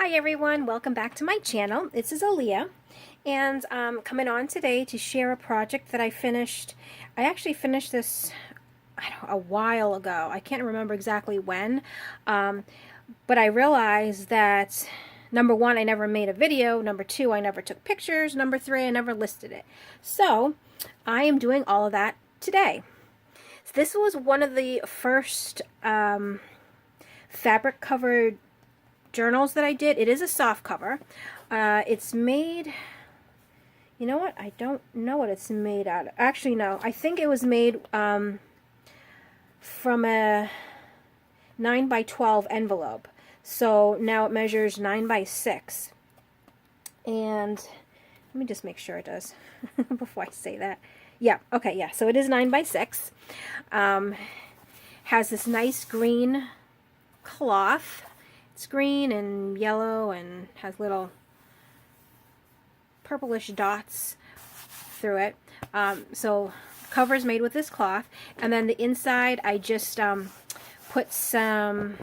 Hi everyone, welcome back to my channel. This is Alia, and I'm coming on today to share a project that I finished. I actually finished this a while ago. I can't remember exactly when, but I realized that number one, I never made a video. Number two, I never took pictures. Number three, I never listed it. So I am doing all of that today. So this was one of the first fabric covered journals that I did. It is a soft cover. It's made, you know what? I don't know what it's made out of. Actually, no. I think it was made from a 9x12 envelope. So now it measures 9x6. And let me just make sure it does before I say that. Yeah, okay, yeah. So it is 9x6. Has this nice green cloth. It's green and yellow and has little purplish dots through it. So cover is made with this cloth, and then the inside I just put some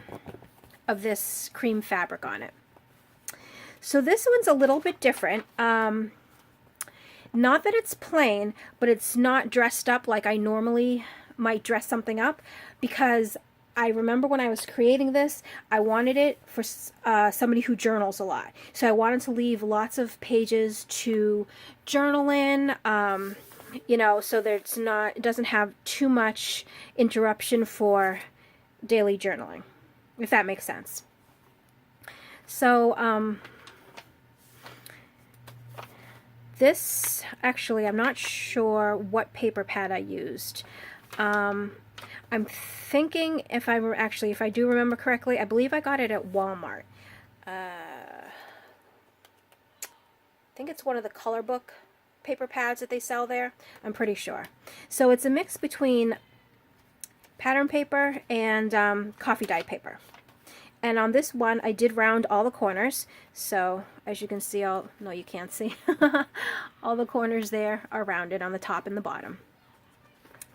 of this cream fabric on it. So this one's a little bit different. Not that it's plain, but it's not dressed up like I normally might dress something up, because I remember when I was creating this, I wanted it for somebody who journals a lot. So I wanted to leave lots of pages to journal in, you know, so that it doesn't have too much interruption for daily journaling, if that makes sense. So this, actually, I'm not sure what paper pad I used. I'm thinking, if I do remember correctly, I believe I got it at Walmart. I think it's one of the color book paper pads that they sell there. I'm pretty sure. So it's a mix between pattern paper and coffee dyed paper. And on this one, I did round all the corners. So as you can see, no, you can't see. All the corners there are rounded on the top and the bottom.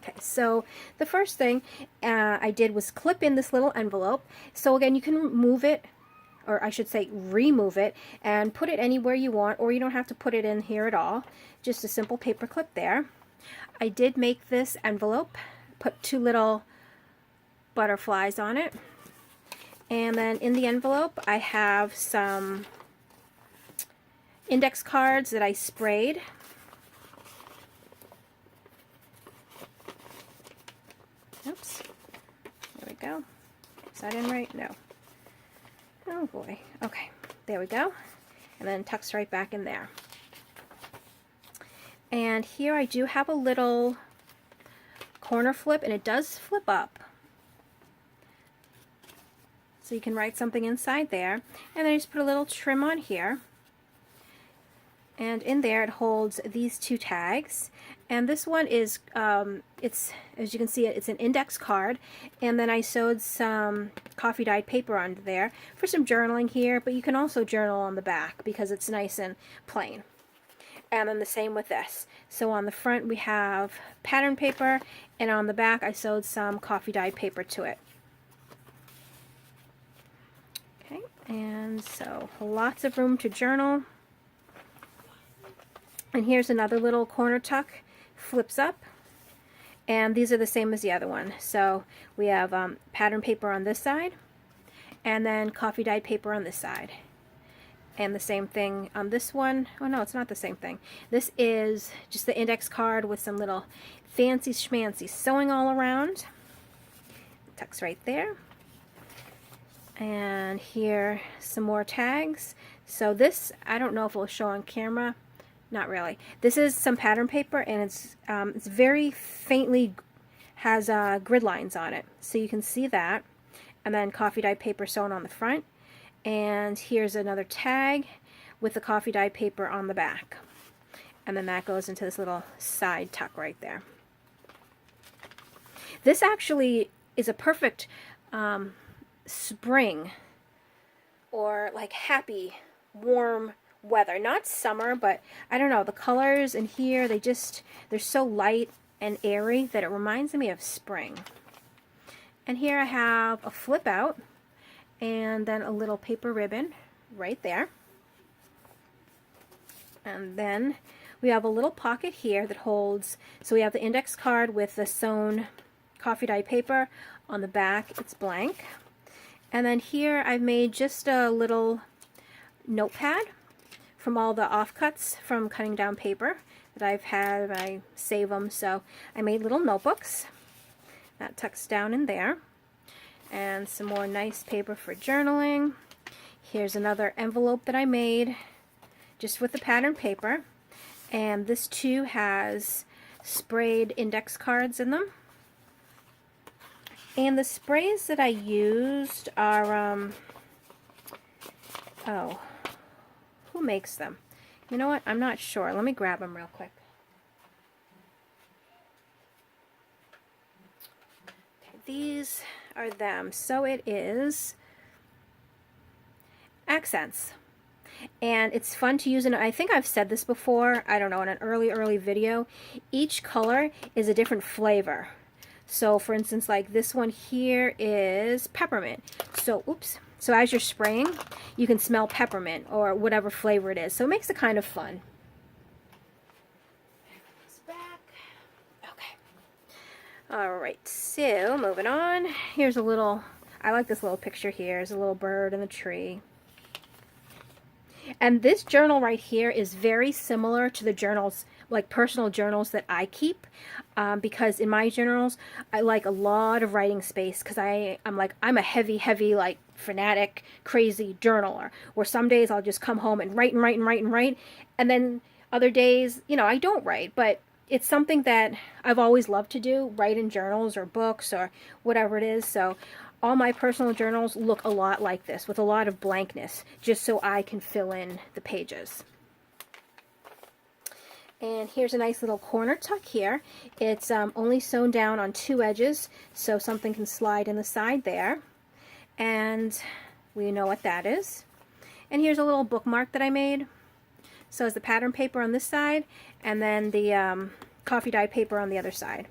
Okay, so the first thing I did was clip in this little envelope. So again, you can move it, or I should say remove it, and put it anywhere you want, or you don't have to put it in here at all. Just a simple paper clip there. I did make this envelope, put two little butterflies on it, and then in the envelope I have some index cards that I sprayed. Oops, there we go. Is that in right? No. Oh boy. Okay, there we go. And then tucks right back in there. And here I do have a little corner flip, and it does flip up. So you can write something inside there. And then I just put a little trim on here. And in there it holds these two tags. And this one is, it's, as you can see, it's an index card. And then I sewed some coffee dyed paper onto there for some journaling here, but you can also journal on the back because it's nice and plain. And then the same with this. So on the front we have pattern paper, and on the back I sewed some coffee dyed paper to it. Okay, and so lots of room to journal. And here's another little corner tuck, flips up, and these are the same as the other one. So we have pattern paper on this side, and then coffee dyed paper on this side. And the same thing on this one. Oh no, it's not the same thing. This is just the index card with some little fancy schmancy sewing all around. Tucks right there. And here some more tags. So this, I don't know if it will show on camera. Not really. This is some pattern paper, and it's very faintly has grid lines on it, so you can see that. And then coffee dyed paper sewn on the front, and here's another tag with the coffee dyed paper on the back, and then that goes into this little side tuck right there. This actually is a perfect spring or like happy warm weather. Not summer, but I don't know, the colors in here, they're so light and airy that it reminds me of spring. And here I have a flip out, and then a little paper ribbon right there. And then we have a little pocket here that holds, so we have the index card with the sewn coffee dye paper. On the back it's blank. And then here I've made just a little notepad from all the offcuts from cutting down paper that I've had. I save them, so I made little notebooks. That tucks down in there. And some more nice paper for journaling. Here's another envelope that I made just with the pattern paper, and this too has sprayed index cards in them. And the sprays that I used are oh, who makes them? You know what, I'm not sure. Let me grab them real quick. Okay, these are them. So it is Accents. And it's fun to use, and I think I've said this before, I don't know, in an early video. Each color is a different flavor. So for instance, like this one here is peppermint. So, oops. So as you're spraying, you can smell peppermint or whatever flavor it is. So it makes it kind of fun. Back. Okay. Alright, so moving on. Here's a little, I like this little picture here. There's a little bird in the tree. And this journal right here is very similar to the journals, like personal journals that I keep, because in my journals I like a lot of writing space, because I'm a heavy like fanatic crazy journaler, where some days I'll just come home and write and write and write and write, and then other days, you know, I don't write. But it's something that I've always loved to do, write in journals or books or whatever it is. So all my personal journals look a lot like this, with a lot of blankness, just so I can fill in the pages. And here's a nice little corner tuck here. It's only sewn down on 2 edges, so something can slide in the side there. And we know what that is. And here's a little bookmark that I made. So it's the pattern paper on this side, and then the coffee dye paper on the other side.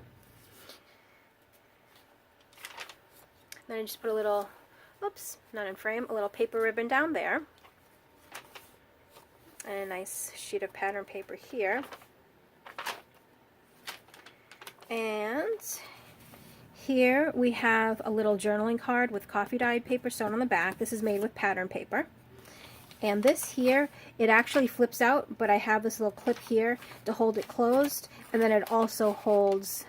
Then I just put a little, oops, not in frame, a little paper ribbon down there. And a nice sheet of pattern paper here. And here we have a little journaling card with coffee dyed paper sewn on the back. This is made with pattern paper. And this here, it actually flips out, but I have this little clip here to hold it closed. And then it also holds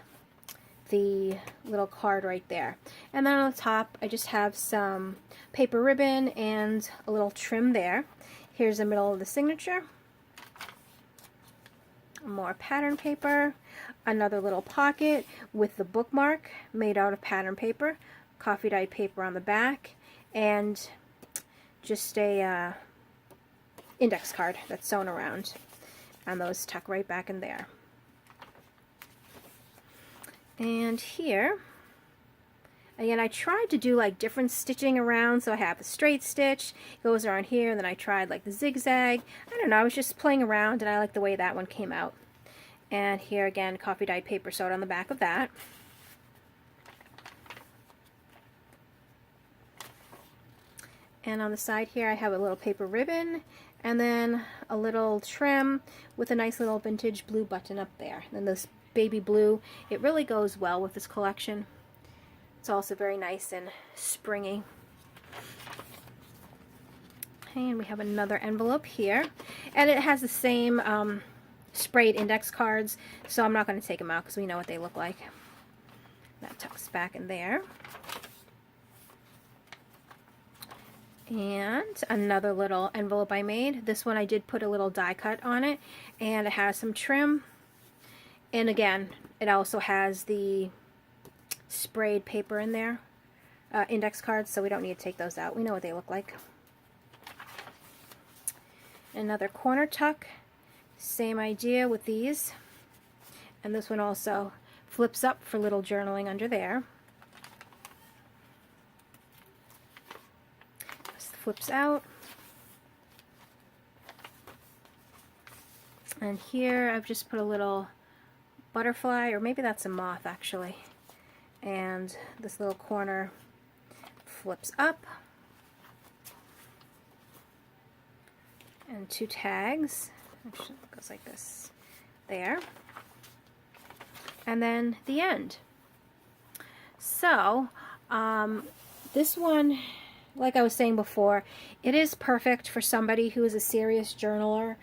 the little card right there. And then on the top I just have some paper ribbon and a little trim there. Here's the middle of the signature. More pattern paper, another little pocket with the bookmark made out of pattern paper, coffee dyed paper on the back, and just a index card that's sewn around, and those tuck right back in there. And here, again, I tried to do like different stitching around. So I have a straight stitch, goes around here, and then I tried like the zigzag. I don't know, I was just playing around, and I like the way that one came out. And here again, coffee dyed paper sewed on the back of that. And on the side here I have a little paper ribbon, and then a little trim with a nice little vintage blue button up there. And this baby blue, it really goes well with this collection. It's also very nice and springy. Okay, and we have another envelope here, and it has the same sprayed index cards, so I'm not going to take them out because we know what they look like. That tucks back in there. And another little envelope I made. This one I did put a little die cut on it, and it has some trim. And again, it also has the sprayed paper in there, index cards, so we don't need to take those out. We know what they look like. Another corner tuck, same idea with these. And this one also flips up for little journaling under there. This flips out. And here I've just put a little butterfly, or maybe that's a moth actually, and this little corner flips up, and 2 tags. Actually, it goes like this there. And then the end. So, this one, like I was saying before, it is perfect for somebody who is a serious journaler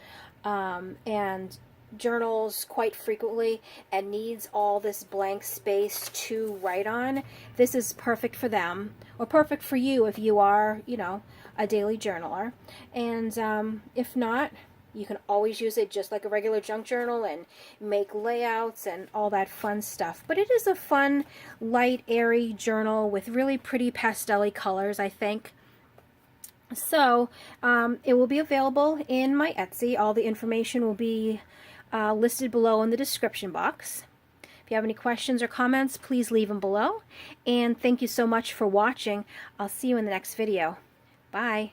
and journals quite frequently and needs all this blank space to write on. This is perfect for them, or perfect for you if you are, you know, a daily journaler. And if not, you can always use it just like a regular junk journal and make layouts and all that fun stuff. But it is a fun, light, airy journal with really pretty pastel-y colors, I think. So it will be available in my Etsy. All the information will be listed below in the description box. If you have any questions or comments, please leave them below. And thank you so much for watching. I'll see you in the next video. Bye.